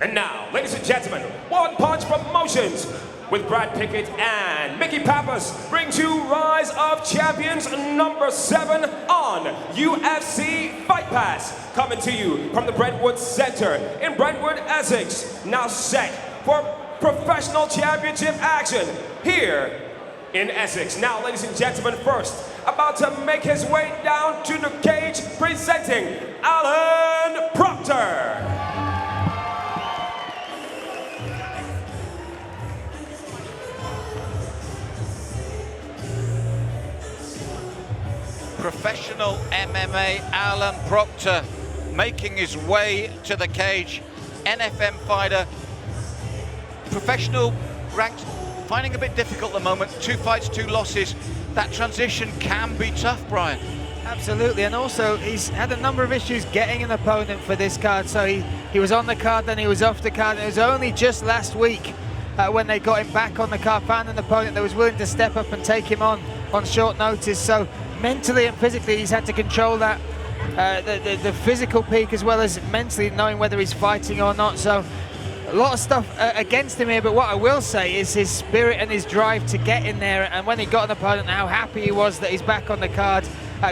And now, ladies and gentlemen, One Punch Promotions with Brad Pickett and Mickey Pappas brings you Rise of Champions number 7 on UFC Fight Pass. Coming to you from the Brentwood Center in Brentwood, Essex. Now set for professional championship action here in Essex. Now, ladies and gentlemen, first, about to make his way down to the cage, presenting Alan Proctor. Professional MMA Alan Proctor making his way to the cage. NFM fighter, professional ranked, finding a bit difficult at the moment. 2 fights, 2 losses. That transition can be tough, Brian. Absolutely, and also he's had a number of issues getting an opponent for this card. So he was on the card, then he was off the card. And it was only just last week when they got him back on the card, found an opponent that was willing to step up and take him on short notice. So mentally and physically, he's had to control that, the physical peak as well as mentally knowing whether he's fighting or not. So a lot of stuff against him here, but what I will say is his spirit and his drive to get in there, and when he got an opponent, how happy he was that he's back on the card.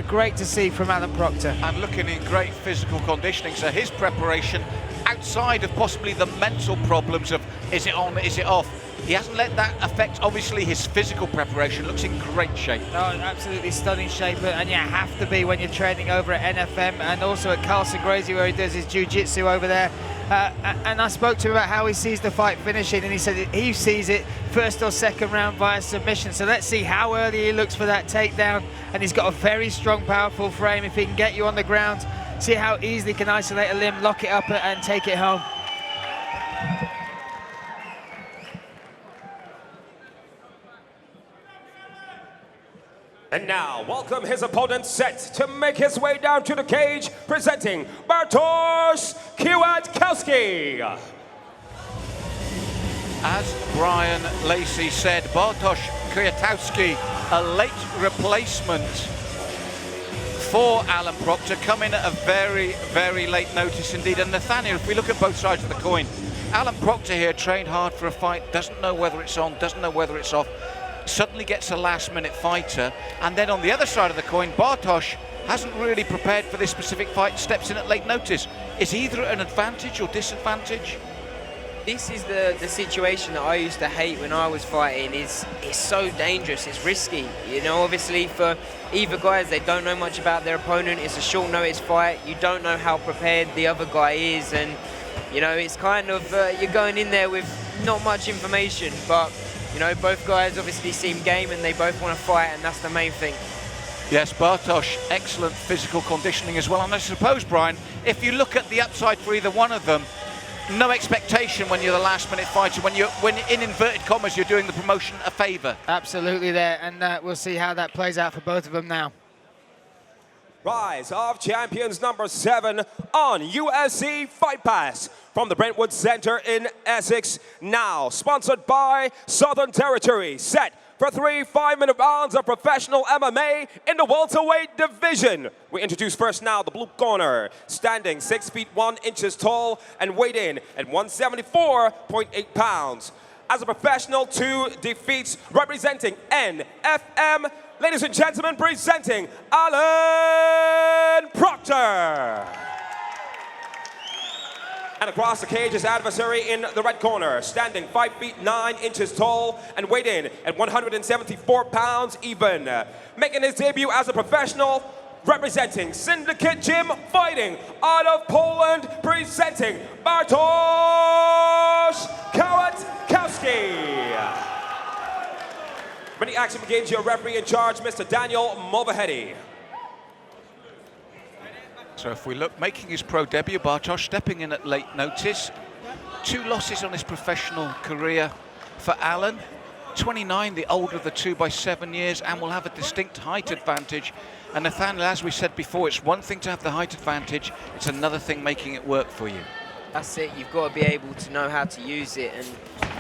Great to see from Alan Proctor. And looking in great physical conditioning, so his preparation, outside of possibly the mental problems of is it on, is it off, he hasn't let that affect, obviously, his physical preparation. Looks in great shape. Oh, absolutely stunning shape, and you have to be when you're training over at NFM and also at Carlson Gracie, where he does his jiu-jitsu over there. And I spoke to him about how he sees the fight finishing, and he said he sees it first or second round via submission. So let's see how early he looks for that takedown. And he's got a very strong, powerful frame. If he can get you on the ground, see how easily he can isolate a limb, lock it up, and take it home. And now, welcome his opponent set to make his way down to the cage, presenting Bartosz Kwiatkowski. As Brian Lacey said, Bartosz Kwiatkowski, a late replacement for Alan Proctor, coming at a very, very late notice indeed. And Nathaniel, if we look at both sides of the coin, Alan Proctor here trained hard for a fight, doesn't know whether it's on, doesn't know whether it's off, suddenly gets a last-minute fighter. And then on the other side of the coin, Bartosz hasn't really prepared for this specific fight, steps in at late notice. Is either an advantage or disadvantage? This is the situation that I used to hate when I was fighting. It's so dangerous, it's risky. You know, obviously for either guys, they don't know much about their opponent. It's a short notice fight. You don't know how prepared the other guy is. And, you know, it's kind of, you're going in there with not much information, but you know, both guys obviously seem game and they both want to fight, and that's the main thing. Yes, Bartosz, excellent physical conditioning as well. And I suppose, Brian, if you look at the upside for either one of them, no expectation when you're the last-minute fighter, when in inverted commas, you're doing the promotion a favour. Absolutely there, and we'll see how that plays out for both of them now. Rise of Champions number 7 on UFC Fight Pass from the Brentwood Center in Essex. Now sponsored by Southern Territory. Set for 3 5-minute rounds of professional MMA in the welterweight division. We introduce first now the blue corner, standing 6 feet 1 inches tall and weighed in at 174.8 pounds. As a professional, 2 defeats, representing NFM. Ladies and gentlemen, presenting Alan Proctor. And across the cage, his adversary in the red corner, standing 5 feet 9 inches tall and weighed in at 174 pounds even. Making his debut as a professional, representing Syndicate Gym Fighting out of Poland, presenting Bartosz Kwiatkowski. When the action begins, your referee in charge, Mr. Daniel Mulvahetty. So if we look, making his pro debut, Bartosz stepping in at late notice. 2 losses on his professional career for Alan. 29, the older of the 2 by 7 years, and will have a distinct height advantage. And Nathaniel, as we said before, it's one thing to have the height advantage, it's another thing making it work for you. That's it, you've got to be able to know how to use it, and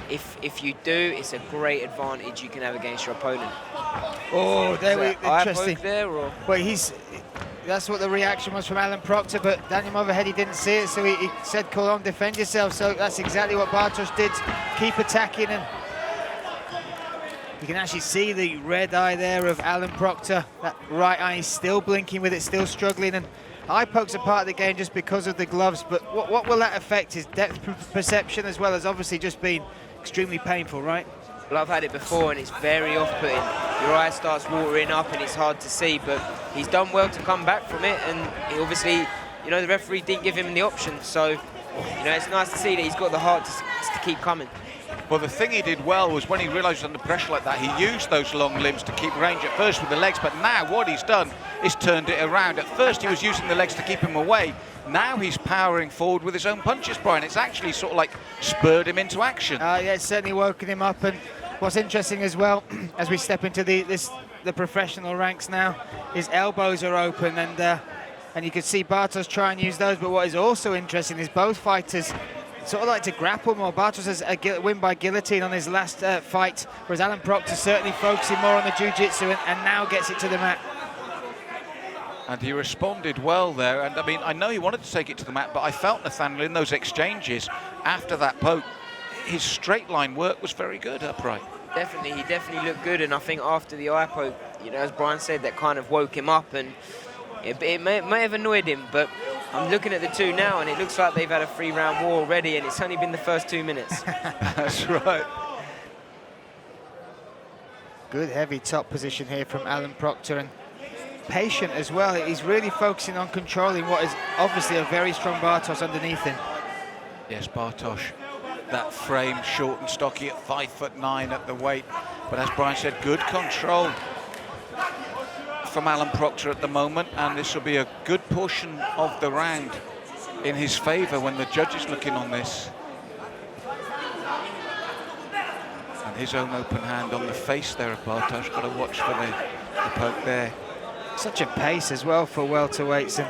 if you do, it's a great advantage you can have against your opponent. Oh, there we interesting. There, or? Well, that's what the reaction was from Alan Proctor, but Daniel Moverhead, he didn't see it, so he said, "Come on, defend yourself." So that's exactly what Bartosz did. Keep attacking, and you can actually see the red eye there of Alan Proctor. That right eye is still blinking with it, still struggling, and eye pokes are part of the game just because of the gloves, but what will that affect? His depth perception as well as obviously just being extremely painful, right? Well, I've had it before and it's very off-putting. Your eye starts watering up and it's hard to see, but he's done well to come back from it, and he obviously, you know, the referee didn't give him the option, so, you know, it's nice to see that he's got the heart to keep coming. Well, the thing he did well was when he realised under pressure like that, he used those long limbs to keep range at first with the legs, but now what he's done is turned it around. At first he was using the legs to keep him away. Now he's powering forward with his own punches, Brian. It's actually sort of like spurred him into action. Yeah, it's certainly woken him up, and what's interesting as well, as we step into the professional ranks now, his elbows are open, and you can see Bartosz try and use those, but what is also interesting is both fighters sort of like to grapple more. Bartosz has a win by guillotine on his last fight, whereas Alan Proctor certainly focusing more on the jiu-jitsu and now gets it to the mat. And he responded well there, and I mean, I know he wanted to take it to the mat, but I felt Nathaniel in those exchanges after that poke, his straight line work was very good upright. Definitely, he definitely looked good, and I think after the eye poke, you know, as Brian said, that kind of woke him up, and it may have annoyed him, but I'm looking at the two now, and it looks like they've had a 3-round war already, and it's only been the first 2 minutes. That's right. Good heavy top position here from Alan Proctor, and patient as well. He's really focusing on controlling what is obviously a very strong Bartosz underneath him. Yes, Bartosz, that frame short and stocky at 5'9" at the weight, but as Brian said, good control from Alan Proctor at the moment, and this will be a good portion of the round in his favour when the judge is looking on this. And his own open hand on the face there of Bartosz. Got to watch for the poke there. Such a pace as well for welterweights, and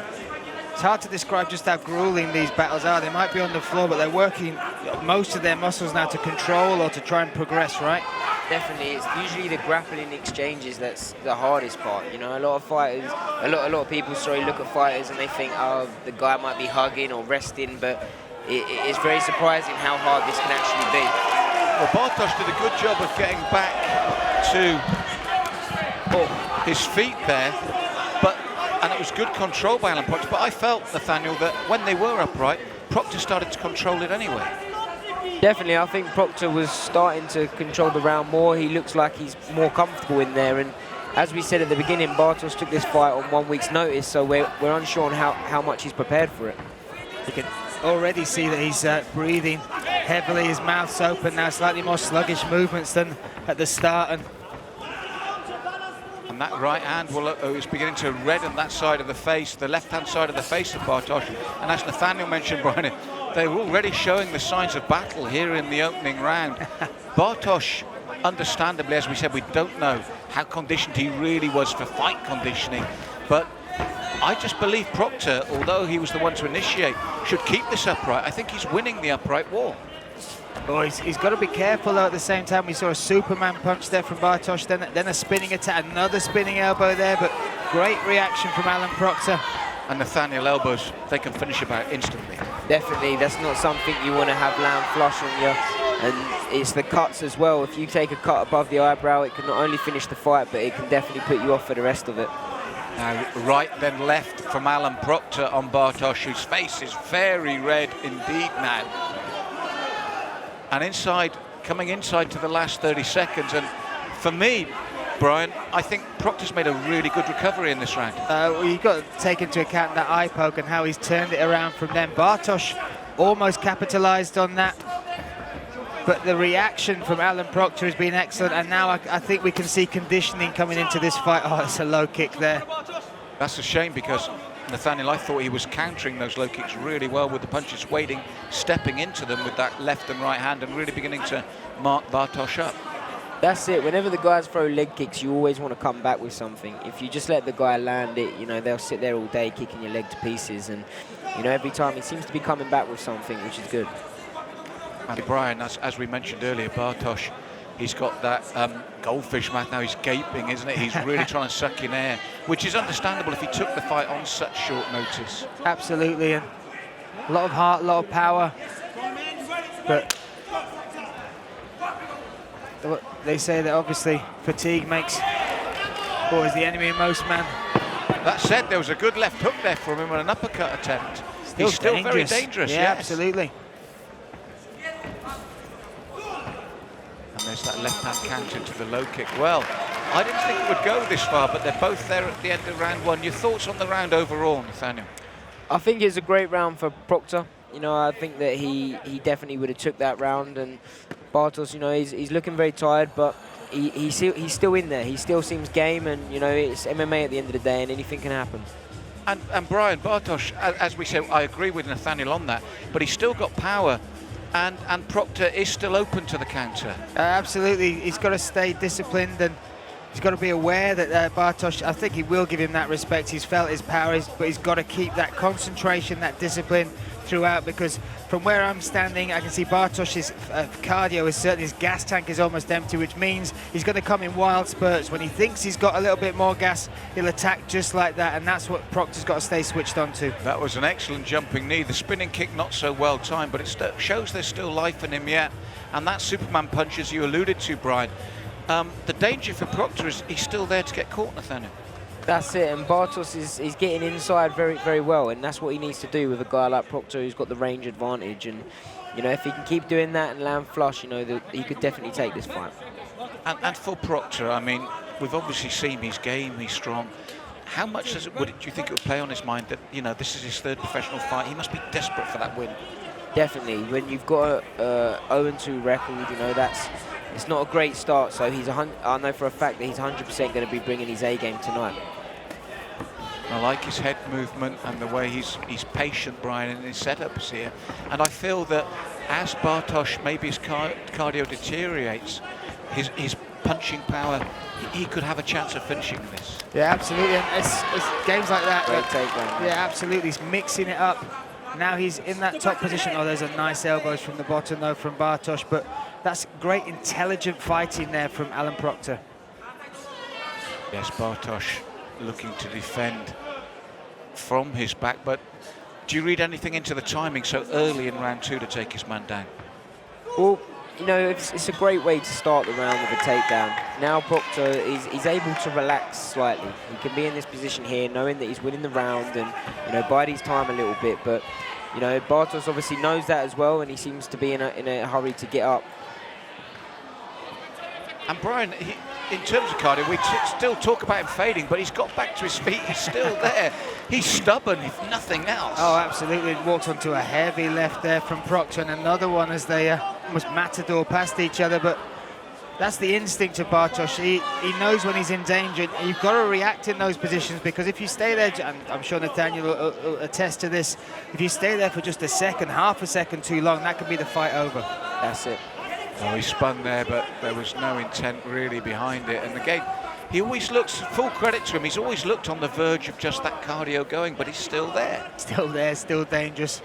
it's hard to describe just how grueling these battles are. They might be on the floor, but they're working most of their muscles now to control or to try and progress, right? Definitely, it's usually the grappling exchanges that's the hardest part. You know, a lot of fighters, a lot of people, look at fighters and they think, oh, the guy might be hugging or resting, but it's very surprising how hard this can actually be. Well, Bartosz did a good job of getting back to his feet there, and it was good control by Alan Proctor, but I felt, Nathaniel, that when they were upright, Proctor started to control it anyway. Definitely, I think Proctor was starting to control the round more. He looks like he's more comfortable in there, and as we said at the beginning, Bartosz took this fight on 1 week's notice, so we're unsure on how much he's prepared for it. You can already see that he's breathing heavily, his mouth's open now, slightly more sluggish movements than at the start, and that right hand is beginning to redden that side of the face, the left-hand side of the face of Bartosz. And as Nathaniel mentioned, Brian, they were already showing the signs of battle here in the opening round. Bartosz, understandably, as we said, we don't know how conditioned he really was for fight conditioning. But I just believe Proctor, although he was the one to initiate, should keep this upright. I think he's winning the upright war. Oh, he's got to be careful though. At the same time, we saw a Superman punch there from Bartosz, then a spinning attack, another spinning elbow there, but great reaction from Alan Proctor. And Nathaniel elbows, they can finish about instantly. Definitely, that's not something you want to have land flush on you. And it's the cuts as well. If you take a cut above the eyebrow, it can not only finish the fight, but it can definitely put you off for the rest of it. Now, right then left from Alan Proctor on Bartosz, whose face is very red indeed now. And coming inside to the last 30 seconds. And for me, Brian, I think Proctor's made a really good recovery in this round. Well, you've got to take into account that eye poke and how he's turned it around from them. Bartosz almost capitalised on that. But the reaction from Alan Proctor has been excellent. And now I think we can see conditioning coming into this fight. Oh, it's a low kick there. That's a shame because Nathaniel, I thought he was countering those low kicks really well with the punches, waiting, stepping into them with that left and right hand and really beginning to mark Bartosz up. That's it. Whenever the guys throw leg kicks, you always want to come back with something. If you just let the guy land it, you know, they'll sit there all day kicking your leg to pieces. And, you know, every time he seems to be coming back with something, which is good. And Brian, as we mentioned earlier, Bartosz He's got that goldfish mouth now. He's gaping, isn't it? He's really trying to suck in air, which is understandable if he took the fight on such short notice. Absolutely, and a lot of heart, a lot of power. But they say that obviously fatigue makes always the enemy in most man. That said, there was a good left hook there from him on an uppercut attempt. He's still very dangerous. Yeah, yes. absolutely. And there's that left-hand counter to the low kick. Well, I didn't think it would go this far, but they're both there at the end of round one. Your thoughts on the round overall, Nathaniel? I think it's a great round for Proctor. You know, I think that he definitely would have took that round, and Bartosz, you know, he's looking very tired, but he's still in there. He still seems game, and you know, it's MMA at the end of the day, and anything can happen. And Brian, Bartosz, as we said, I agree with Nathaniel on that, but he's still got power, and Proctor is still open to the counter. Absolutely, he's got to stay disciplined, and he's got to be aware that Bartosz, I think he will give him that respect. He's felt his power, but he's got to keep that concentration, that discipline throughout, because from where I'm standing, I can see Bartosz's cardio is certainly, his gas tank is almost empty, which means he's going to come in wild spurts. When he thinks he's got a little bit more gas, he'll attack just like that, and that's what Proctor's got to stay switched on to. That was an excellent jumping knee. The spinning kick not so well timed, but it shows there's still life in him yet. And that Superman punch, as you alluded to, Brian, the danger for Proctor is he's still there to get caught, Nathaniel. That's it, and Bartosz is getting inside very, very well, and that's what he needs to do with a guy like Proctor, who's got the range advantage. And you know, if he can keep doing that and land flush, you know, he could definitely take this fight. And for Proctor, I mean, we've obviously seen he's game, he's strong. How much do you think it would play on his mind that, you know, this is his third professional fight? He must be desperate for that win. Definitely. When you've got a 0-2 record, you know, it's not a great start. So I know for a fact that he's 100% going to be bringing his A game tonight. I like his head movement and the way he's patient, Brian, in his setups here. And I feel that as Bartosz, maybe his cardio deteriorates, his punching power, he could have a chance of finishing this. Yeah, absolutely. And it's games like that. Great takedown. Yeah, absolutely. He's mixing it up. Now he's in that top position. Oh, there's a nice elbows from the bottom, though, from Bartosz. But that's great, intelligent fighting there from Alan Proctor. Yes, Bartosz looking to defend from his back, but do you read anything into the timing so early in round two to take his man down? Well, you know, it's a great way to start the round with a takedown. Now Proctor is able to relax slightly. He can be in this position here, knowing that he's winning the round, and you know, bide his time a little bit. But you know, Bartosz obviously knows that as well, and he seems to be in a hurry to get up. And Brian, in terms of cardio, we still talk about him fading, but he's got back to his feet. He's still there. He's stubborn, if nothing else. Oh, absolutely. Walks onto a heavy left there from Proctor, and another one as they almost matador past each other. But that's the instinct of Bartosz. He knows when he's in danger. You've got to react in those positions, because if you stay there, and I'm sure Nathaniel will attest to this, if you stay there for just a second, half a second too long, that could be the fight over. That's it. Oh, he spun there, but there was no intent really behind it. And again, he always looks, full credit to him, he's always looked on the verge of just that cardio going, but he's still there. Still there, still dangerous.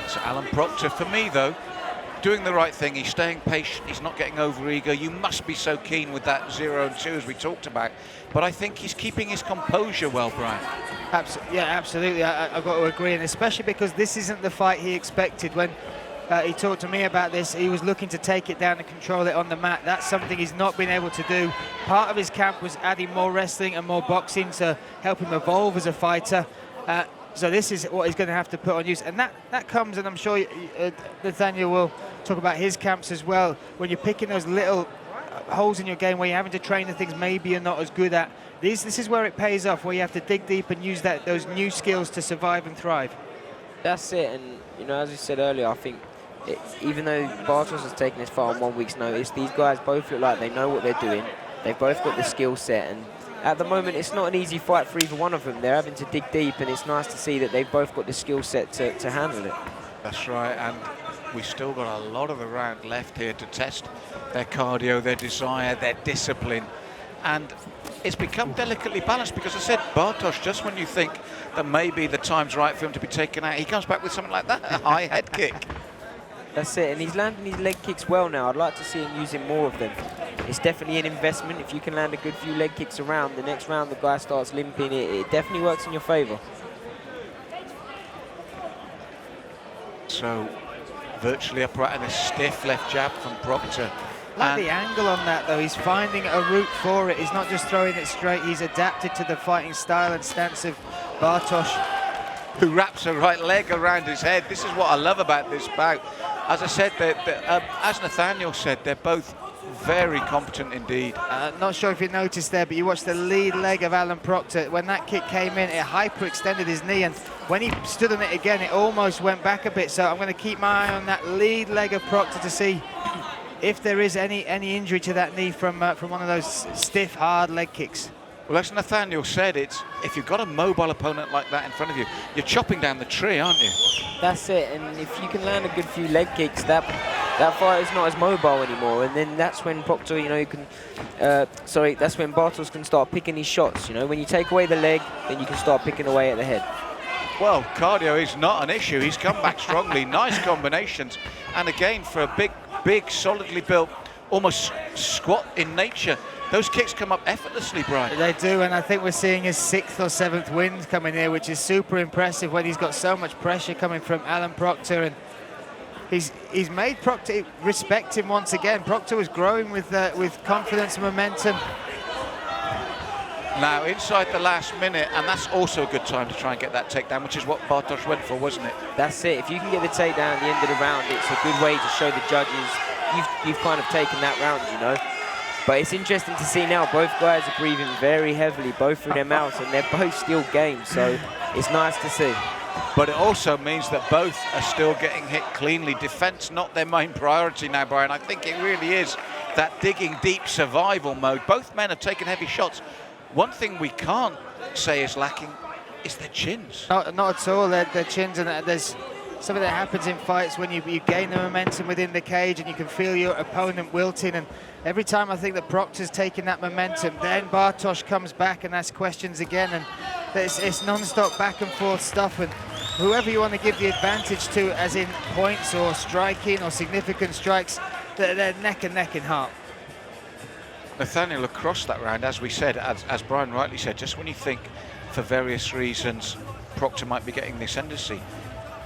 So Alan Proctor, for me though, doing the right thing. He's staying patient, he's not getting over-eager. You must be so keen with that 0-2 as we talked about. But I think he's keeping his composure well, Brian. Yeah, absolutely. I've got to agree, and especially because this isn't the fight he expected. When he talked to me about this, he was looking to take it down and control it on the mat. That's something he's not been able to do. Part of his camp was adding more wrestling and more boxing to help him evolve as a fighter. So this is what he's going to have to put on use. And that comes, and I'm sure Nathaniel will talk about his camps as well, when you're picking those little holes in your game where you're having to train the things maybe you're not as good at. This is where it pays off, where you have to dig deep and use those new skills to survive and thrive. That's it, and you know, as you said earlier, I think even though Bartosz has taken this fight on 1 week's notice, these guys both look like they know what they're doing. They've both got the skill set, and at the moment it's not an easy fight for either one of them. They're having to dig deep, and it's nice to see that they've both got the skill set to handle it. That's right, and we've still got a lot of the round left here to test their cardio, their desire, their discipline. And it's become delicately balanced, because I said Bartosz, just when you think that maybe the time's right for him to be taken out, he comes back with something like that, a high head kick. That's it, and he's landing his leg kicks well now. I'd like to see him using more of them. It's definitely an investment. If you can land a good few leg kicks around, the next round the guy starts limping, it definitely works in your favor. So, virtually upright and a stiff left jab from Proctor. Like the angle on that, though. He's finding a route for it. He's not just throwing it straight. He's adapted to the fighting style and stance of Bartosz, who wraps a right leg around his head. This is what I love about this bout. As I said, as Nathaniel said, they're both very competent indeed. Not sure if you noticed there, but you watched the lead leg of Alan Proctor. When that kick came in, it hyperextended his knee, and when he stood on it again, it almost went back a bit. So I'm going to keep my eye on that lead leg of Proctor to see if there is any injury to that knee from one of those stiff, hard leg kicks. Well, as Nathaniel said, it's if you've got a mobile opponent like that in front of you, you're chopping down the tree, aren't you? That's it, and if you can land a good few leg kicks, that fight is not as mobile anymore, and then that's when Proctor, you know, you can, that's when Bartosz can start picking his shots. You know, when you take away the leg, then you can start picking away at the head. Well, cardio is not an issue. He's come back strongly, nice combinations, and again for a big, solidly built, almost squat in nature. Those kicks come up effortlessly, Brian. They do, and I think we're seeing his 6th or 7th win coming here, which is super impressive when he's got so much pressure coming from Alan Proctor, and he's made Proctor respect him once again. Proctor was growing with confidence and momentum. Now, inside the last minute, and that's also a good time to try and get that takedown, which is what Bartosz went for, wasn't it? That's it. If you can get the takedown at the end of the round, it's a good way to show the judges you've kind of taken that round, you know. But it's interesting to see now, both guys are breathing very heavily, both through their mouths, and they're both still game, so it's nice to see. But it also means that both are still getting hit cleanly. Defense not their main priority now, Brian. I think it really is that digging deep survival mode. Both men have taken heavy shots. One thing we can't say is lacking is their chins. Not at all, their chins, and there's something that happens in fights when you gain the momentum within the cage and you can feel your opponent wilting, and every time I think that Proctor's taking that momentum, then Bartosz comes back and asks questions again, and it's non-stop back and forth stuff, and whoever you want to give the advantage to, as in points or striking or significant strikes, they're neck and neck in heart. Nathaniel across that round, as we said, as Brian rightly said, just when you think for various reasons Proctor might be getting the ascendancy,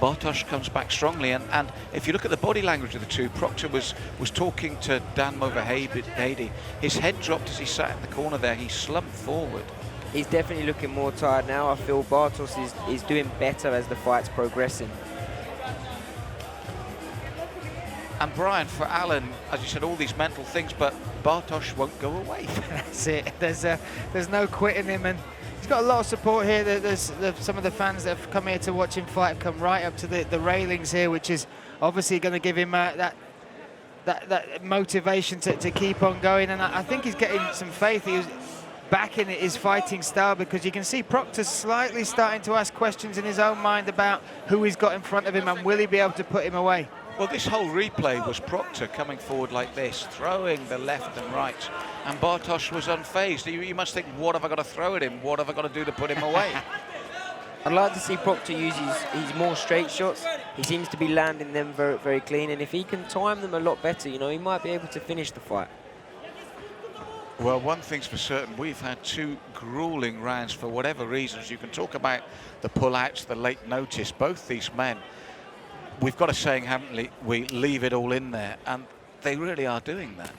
Bartosz comes back strongly, and if you look at the body language of the two, Proctor was talking to Dan Moverhady. His head dropped as he sat in the corner there. He slumped forward. He's definitely looking more tired now. I feel Bartosz is doing better as the fight's progressing. And Brian, for Alan, as you said, all these mental things, but Bartosz won't go away. That's it. There's no quitting him, and he's got a lot of support here. There's some of the fans that have come here to watch him fight have come right up to the railings here, which is obviously going to give him that motivation to keep on going. And I think he's getting some faith. He was back in his fighting style, because you can see Proctor slightly starting to ask questions in his own mind about who he's got in front of him and will he be able to put him away. Well, this whole replay was Proctor coming forward like this, throwing the left and right, and Bartosz was unfazed. You must think, what have I got to throw at him? What have I got to do to put him away? I'd like to see Proctor use his more straight shots. He seems to be landing them very, very clean, and if he can time them a lot better, you know, he might be able to finish the fight. Well, one thing's for certain, we've had two grueling rounds for whatever reasons. You can talk about the pullouts, the late notice, both these men. We've got a saying, haven't we, leave it all in there, and they really are doing that.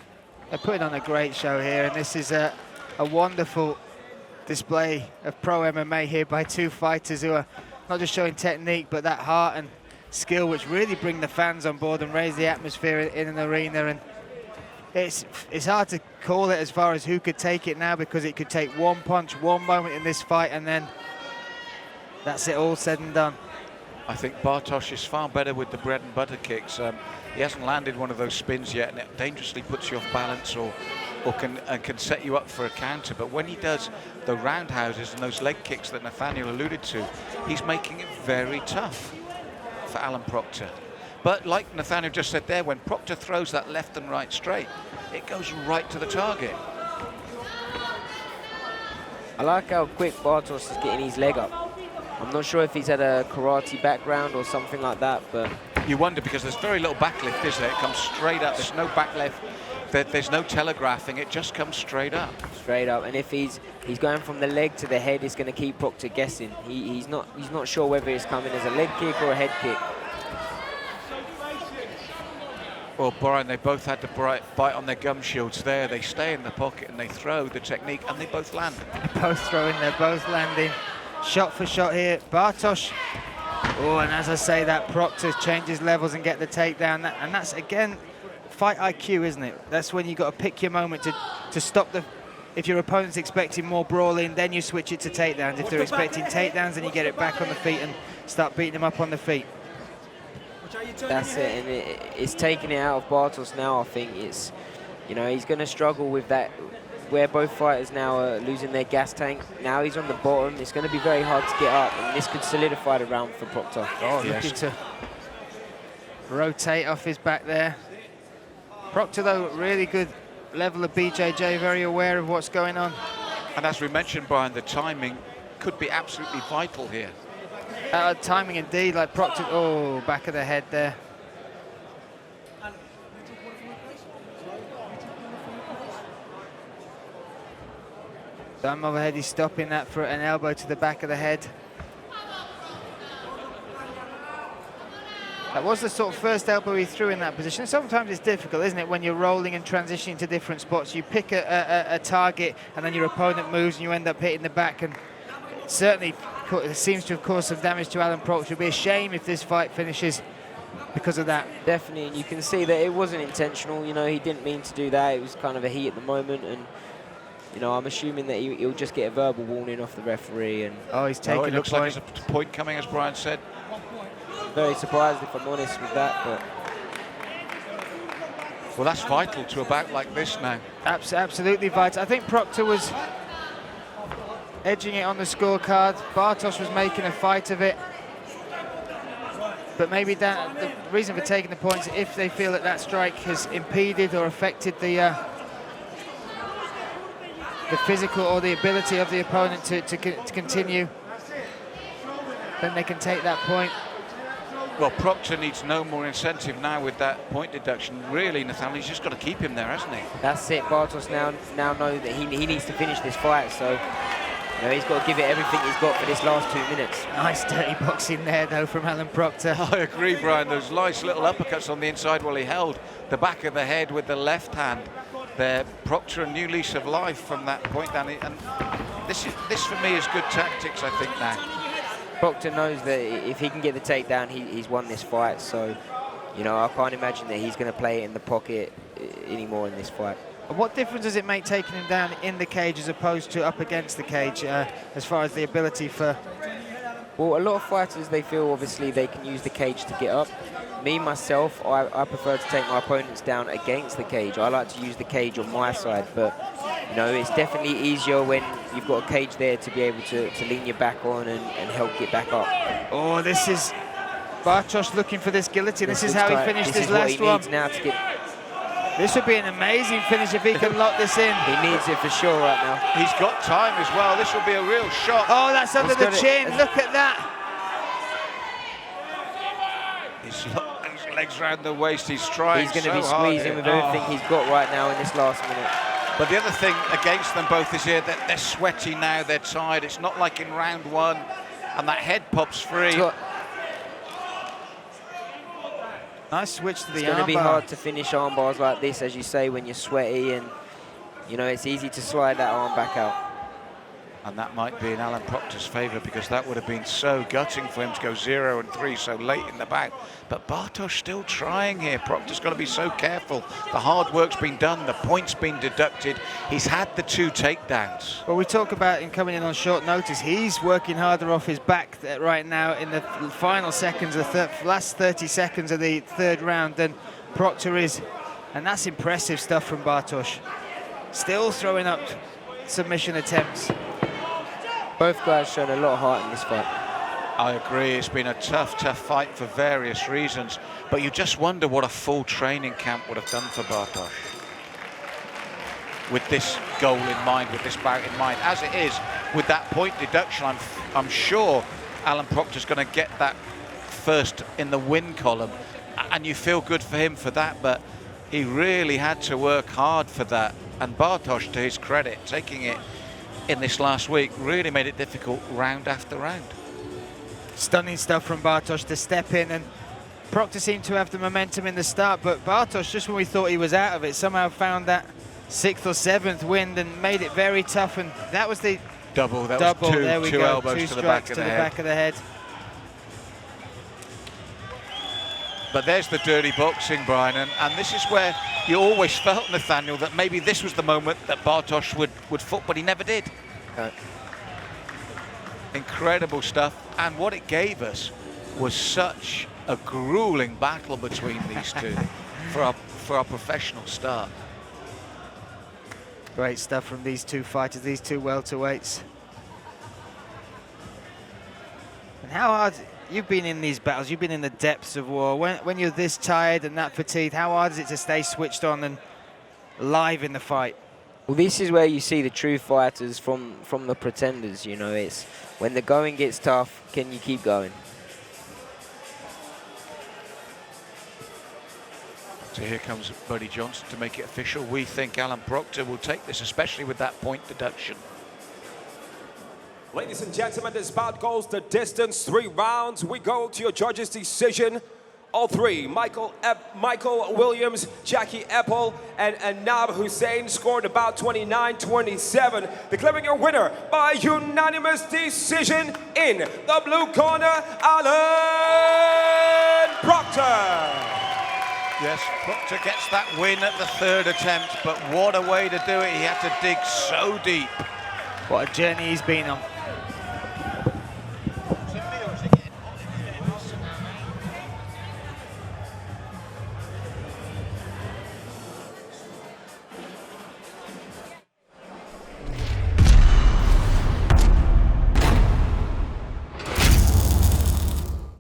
They're putting on a great show here, and this is a wonderful display of pro MMA here by two fighters who are not just showing technique, but that heart and skill which really bring the fans on board and raise the atmosphere in an arena. And it's hard to call it as far as who could take it now, because it could take one punch, one moment in this fight, and then that's it all said and done. I think Bartosz is far better with the bread and butter kicks. He hasn't landed one of those spins yet, and it dangerously puts you off balance or can set you up for a counter. But when he does the roundhouses and those leg kicks that Nathaniel alluded to, he's making it very tough for Alan Proctor. But like Nathaniel just said there, when Proctor throws that left and right straight, it goes right to the target. I like how quick Bartosz is getting his leg up. I'm not sure if he's had a karate background or something like that, but You wonder, because there's very little backlift, is there? It comes straight up. There's no backlift. There's no telegraphing. It just comes straight up. Straight up. And if he's going from the leg to the head, it's going to keep Proctor guessing. He's not sure whether it's coming as a leg kick or a head kick. Well, Brian, they both had to bite on their gum shields there. They stay in the pocket and they throw the technique, and they both land. They're both throwing, they're both landing. Shot for shot here. Bartosz. Oh, and as I say that, Proctor changes levels and get the takedown. And that's, again, fight IQ, isn't it? That's when you've got to pick your moment to stop the... If your opponent's expecting more brawling, then you switch it to takedowns. If they're expecting takedowns, then you get it back on the feet and start beating them up on the feet. That's it, and it's taking it out of Bartosz now. I think it's, you know, he's going to struggle with that, where both fighters now are losing their gas tank. Now he's on the bottom. It's going to be very hard to get up, and this could solidify the round for Proctor. Oh, yes. Looking to rotate off his back there. Proctor, though, really good level of BJJ, very aware of what's going on. And as we mentioned, Brian, the timing could be absolutely vital here. Timing indeed, like Proctor. Oh, back of the head there. Some overhead, he's stopping that for an elbow to the back of the head. That was the sort of first elbow he threw in that position. Sometimes it's difficult, isn't it, when you're rolling and transitioning to different spots. You pick a target and then your opponent moves and you end up hitting the back, and certainly it seems to have caused some damage to Alan Proctor. It would be a shame if this fight finishes because of that. Definitely, and you can see that it wasn't intentional. You know, he didn't mean to do that. It was kind of a heat at the moment, and you know, I'm assuming that he'll just get a verbal warning off the referee. And oh, he's taking it looks like there's a point coming, as Brian said. Very surprised, if I'm honest with that, but well, that's vital to a bout like this now. Absolutely vital. I think Proctor was edging it on the scorecard. Bartosz was making a fight of it. But maybe that, the reason for taking the points, if they feel that that strike has impeded or affected the physical or the ability of the opponent to continue, then they can take that point. Well, Proctor needs no more incentive now with that point deduction. Really, Nathaniel, he's just got to keep him there, hasn't he? That's it. Bartosz now knows that he needs to finish this fight, so you know, he's got to give it everything he's got for this last 2 minutes. Nice dirty boxing there, though, from Alan Proctor. I agree, Brian. Those nice little uppercuts on the inside while he held the back of the head with the left hand. There, Proctor, a new lease of life from that point down. And this for me is good tactics, I think, now. Proctor knows that if he can get the takedown, he's won this fight. So, you know, I can't imagine that he's going to play it in the pocket anymore in this fight. What difference does it make taking him down in the cage as opposed to up against the cage, as far as the ability for... Well, a lot of fighters, they feel obviously they can use the cage to get up. Me, myself, I prefer to take my opponents down against the cage. I like to use the cage on my side, but you know, it's definitely easier when you've got a cage there to be able to lean your back on and help get back up. Oh, this is Bartosz looking for this guillotine. This is how he finished his last one. Needs now to get... This would be an amazing finish if he can lock this in. He needs it for sure right now. He's got time as well. This will be a real shot. Oh, that's under the chin. Look at that. His legs round the waist. He's trying. He's going to be squeezing with everything he's got right now in this last minute. But the other thing against them both is here that they're sweaty now. They're tired. It's not like in round one, and that head pops free. Nice switch to the armbar. It's going to be hard to finish arm bars like this, as you say, when you're sweaty, and you know it's easy to slide that arm back out. And that might be in Alan Proctor's favour, because that would have been so gutting for him to go 0-3 so late in the bout. But Bartosz still trying here. Proctor's got to be so careful. The hard work's been done, the points been deducted. He's had the 2 takedowns. Well, we talk about him coming in on short notice. He's working harder off his back right now in the final seconds, the last 30 seconds of the third round than Proctor is. And that's impressive stuff from Bartosz. Still throwing up submission attempts. Both guys showed a lot of heart in this fight. I agree, it's been a tough fight for various reasons, but you just wonder what a full training camp would have done for Bartosz. With this goal in mind, with this bout in mind. As it is, with that point deduction, I'm sure Alan Proctor's going to get that first in the win column, and you feel good for him for that, but he really had to work hard for that. And Bartosz, to his credit, taking it in this last week, really made it difficult round after round. Stunning stuff from Bartosz to step in, and Proctor seemed to have the momentum in the start, but Bartosz, just when we thought he was out of it, somehow found that 6th or 7th wind and made it very tough, and that was the double. That double. was There we two go. elbows Two to the back strikes of to the the head. back of the head. But there's the dirty boxing, Brian, and this is where you always felt, Nathaniel, that maybe this was the moment that Bartosz would foot, but he never did. Incredible stuff, and what it gave us was such a grueling battle between these two for our professional start. Great stuff from these two fighters, these two welterweights. And how hard, you've been in these battles, you've been in the depths of war. When you're this tired and that fatigued, how hard is it to stay switched on and live in the fight? Well, this is where you see the true fighters from the pretenders, you know. It's when the going gets tough, can you keep going? So here comes Buddy Johnson to make it official. We think Alan Proctor will take this, especially with that point deduction. Ladies and gentlemen, this bout goes the distance, 3 rounds. We go to your judges' decision. All three, Michael Williams, Jackie Eppel, and Nab Hussein scored about 29-27, declaring your winner by unanimous decision in the blue corner, Alan Proctor. Yes, Proctor gets that win at the 3rd attempt, but what a way to do it. He had to dig so deep. What a journey he's been on.